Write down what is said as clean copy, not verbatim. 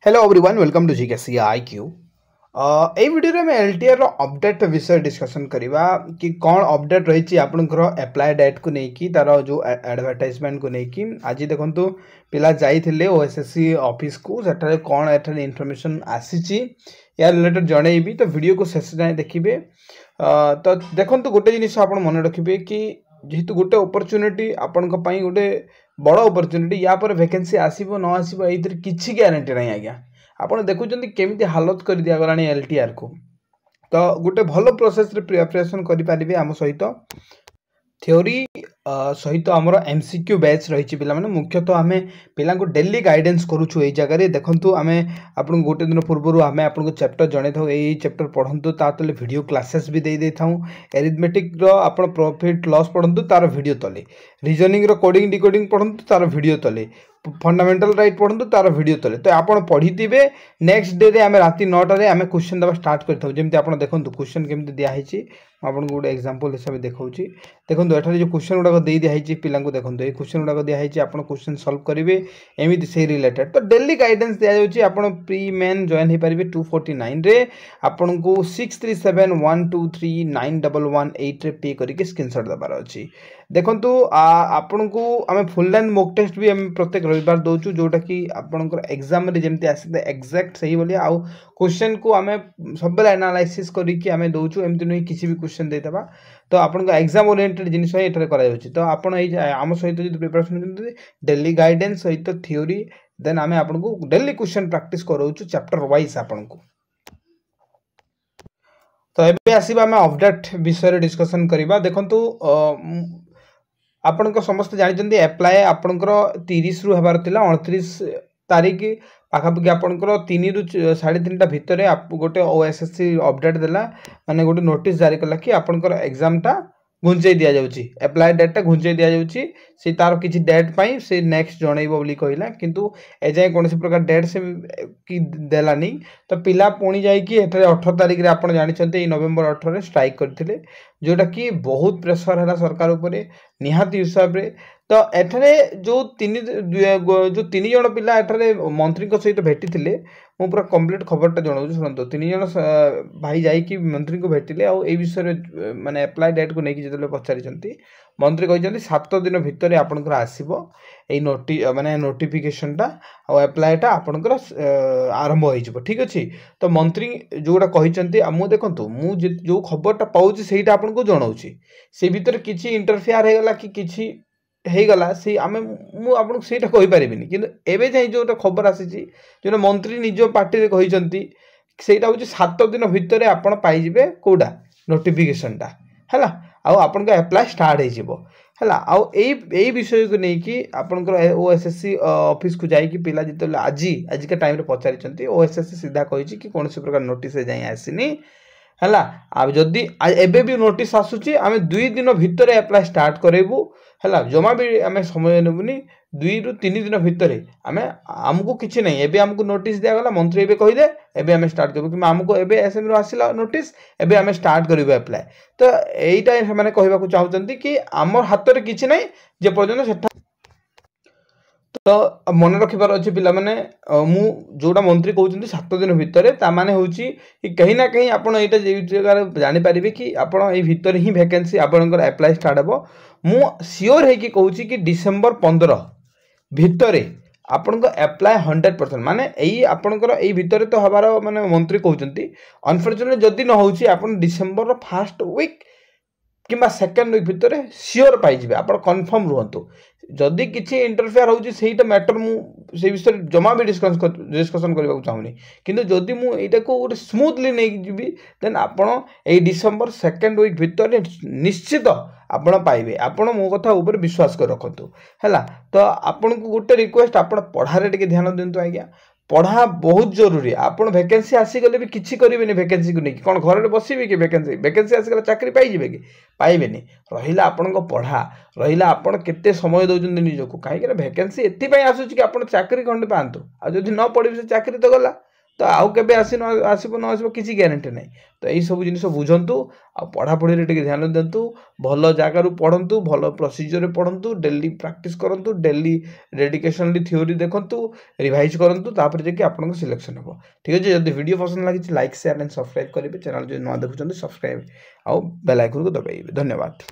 Hello everyone welcome to GKC IQ. ए video में LTR रो अपडेट विषय डिस्कशन करवा कि कौन अपडेट रही आपंकर एप्लाय डेट को लेकिन तार जो एडवर्टाइजमेंट को लेकिन आज देखो पिला जाइए ओएसएससी ऑफिस को सेठारे कौन एठारे इनफॉरमेशन आसी या रिलेटेड जनइबी तो वीडियो को शेष जाए देखिए। तो देखो गोटे जिनिस आप मन रखिए कि जेहेतु गोटे अपरच्युनिटी आपण गोटे बड़ अपरच्युनिटी या पर वैकेंसी आसीबो न आसीबो एइतिर किछि ग्यारंटी नहीं आज्ञा। आपण देखुचंती केमिति हालत कर दिया गलानी एलटीआर को। तो गोटे भलो प्रोसेस रे प्रिपरेशन करि पारिबे हम सहित थ्योरी सहित आमर एमसीक्यू बैच रही पिला माने मुख्यतः आम पिला डेली गाइडेंस करूँ ये जगह देखूँ आम आपन गोटे दिन पूर्व आम आपको चैप्टर जन था यही चैप्टर पढ़ु तले वीडियो क्लासेस भी दे था एरिथमेटिक आप प्रॉफिट लॉस पढ़ु तार वीडियो तले रीजनिंग रो कोडिंग डिकोडिंग पढ़ु तार वीडियो तले फंडामेंटल राइट पढ़ु तार वीडियो तले तो आप पढ़ी थे नेक्स्ट डे आम राति 9टार आम क्वेश्चन देवा स्टार्ट करते आप देखो क्वेश्चन केमती दिखाई आपको गोटे एग्जांपल हिसाब से देखा देखो एठार जो क्वेश्चन गुड़ाक दे दिखाई पिला देखो ये क्वेश्चन गुड़ाक दिखाई आप क्वेश्चन सॉल्व करेंगे एमती से रिलेटेड तो डेली गाइडेंस दि जाऊँगी आप प्री मेन जॉइन हो पारे 249 रे आपन को 6371239118 रे पे करके स्क्रीनशॉट देवार अच्छी। देखो आपन को आम फुल लेंथ मॉक टेस्ट भी आम प्रत्येक रविवार दौचु जोटा कि आपनकर एग्जाम रे जेमती आसी एक्जाक्ट सही बोली आउ क्वेश्चन को आम सब एनालाइसिस करके आम दौचु एमती नुह किसी भी क्वेश्चन देदेबा तो आपन एग्जाम ओरिएंटेड जिनिस एठारे करा जाउछि। तो आपण आम सहित जो प्रिपरेशन डेली गाइडेंस सहित थ्योरी देन आम आपको डेली क्वेश्चन प्रैक्टिस कराउछु चैप्टर वाइज आपन को। तो एबे आसीबा आम अपडेट विषय डिस्कशन करबा। देखंतु आपण समस्त जानते एप्लाय आपंकर 30 रु हबार थिला 29 तारीख पाखापाखि आपंकर 3 रु 3.5 भितर गोटे ओएसएससी अपडेट देला माने गोटे नोटिस जारी कला कि आपंकर एग्जाम टा घुंचई दि जाउछि एप्लाय डेट टा घुंचई दि जाउछि से तार किछि डेट पाई से नेक्स्ट जनइबो बोली कहिला किंतु ए जाय कोनसी प्रकार डेट से कि देलानी। तो पिला पुणी जाई कि एठारे 18 तारीख रे आपण जानि छन्ते नवेम्बर 18 रे स्ट्राइक करथिले जोटा कि बहुत प्रेशर है सरकार उपरे निहाती हिसाब रे। तो एठारे जो तीन जन पिला एठारे मंत्री सहित भेटी थे मु पूरा कंप्लीट खबरटा जनाऊँ शुणु 3 जन भाई जाइए मंत्री को भेटिले आ विषय माने एप्लाय डेट को लेकिन जो पचारि मंत्री कहते 7 दिन भितर आपंकर आसो नोटि माने नोटिफिकेशनटा आ एप्लायटा आपंकर आरंभ हो ठीक अच्छे। तो मंत्री जोटा कहते मुझे देखो मुझे जो खबरटा पाऊँ से आपको जनाऊँ से भीतर किसी इंटरफेयर होगा कि किसी गला से आम मुझे कही पारिनी कि एवं जाए जो खबर आसी जो मंत्री निज पार्टी कहते सेटा हूँ 7 दिन भितर आपड़ पाइबे कौटा नोटिफिकेशनटा है आपन एप्लाय स्टार्ट हो विषय को लेकिन आपंकर ओएसएससी ऑफिस को जाइए पिला जिते आज का टाइम पचारि ओएसएससी सीधा कही कि कौन से प्रकार नोटिस जाए आसनी है जदि एबे भी नोटिस आसूची आम 2 दिन भितर एप्लाय स्टार्ट करेबू है जमा भी आम समय नेबुनी 2 रु 3 दिन भितर आमको किसी नहीं एबे आमको नोटिस दिगला मंत्री एबे कहीदे एबे आम स्टार्ट करूँ कि आमको एबे एसएमसी आसला नोटिस एबे आम स्टार्ट करूँ एप्लाय। तो यहीटा से कहवाक चाहते कि आम हाथ में किसी ना जे पर्यटन से तो मन रखिबार अच्छे पिला माने मु जोड़ा मंत्री कहते 7 दिन भितर ताने हूँ कि कहीं ना कहीं आपड़ यहाँ जगह जानीपारे कि आपड़ ये भितर ही वैकेंसी आपंकर एप्लाय स्टार्ट हे मु सियोर है कि कहूँ कि डिसेम्बर 15 भितर आपण एप्लाय 100% माने यही आपंकर यही भितर तो हबार माने मंत्री कहते अनफॉर्चुनेटली जदि न हो डिसेम्बर फर्स्ट वीक कि सेकेंड वीक भितर सियोर पाइबे आप कन्फर्म रुहतु जदि किसी इंटरफेयर होटा मैटर मुझे विषय जमा भी डिस्कसन करने को चाहूनी किंतु जदि मुझे गोटे स्मूथली नहीं जी देन आप डिसेम्बर सेकेंड वीक भितर निश्चित आपण पाइबे आपण मो कथा ऊपर विश्वास कर रखतु है। तो आपन को गोटे रिक्वेस्ट आप पढ़ारे टे ध्यान दिंतु आज्ञा पढ़ा बहुत जरूरी आप वैकेंसी आसीगले भी किसी करेंगे वैकेंसी को लेकिन कौन घर बसबे कि वैकेंसी आसीगला चाकरी पाइबे कि पाइबे रहा आपण पढ़ा रहा आपण केते समय दौरान निजक कहीं वैकेंसी एपाई आसूँ कि आप चाकरी खंडे पातु आदि न पढ़े से चाकरी तो गला। तो आउ केबे आसिबो न आसिबो किसी ग्यारंटी नहीं। तो यही सब जिन बुझंतु आ पढ़ापढ़ी रे टिके ध्यान दिंतु भल जगार पढ़ंतु भल प्रोसीजर पढ़ंतु डेली प्रैक्टिस करंतु डेली डेडिकेशनली थ्योरी देखंतु रिवाइज करंतु तापर जे कि आपन सिलेक्शन हो। ठीक है जदि वीडियो पसंद लागी लाइक शेयर एंड सब्सक्राइब करेंगे चैनल जो न देखुं सब्सक्राइब आउ बेल आइकन को दबाइबे। धन्यवाद।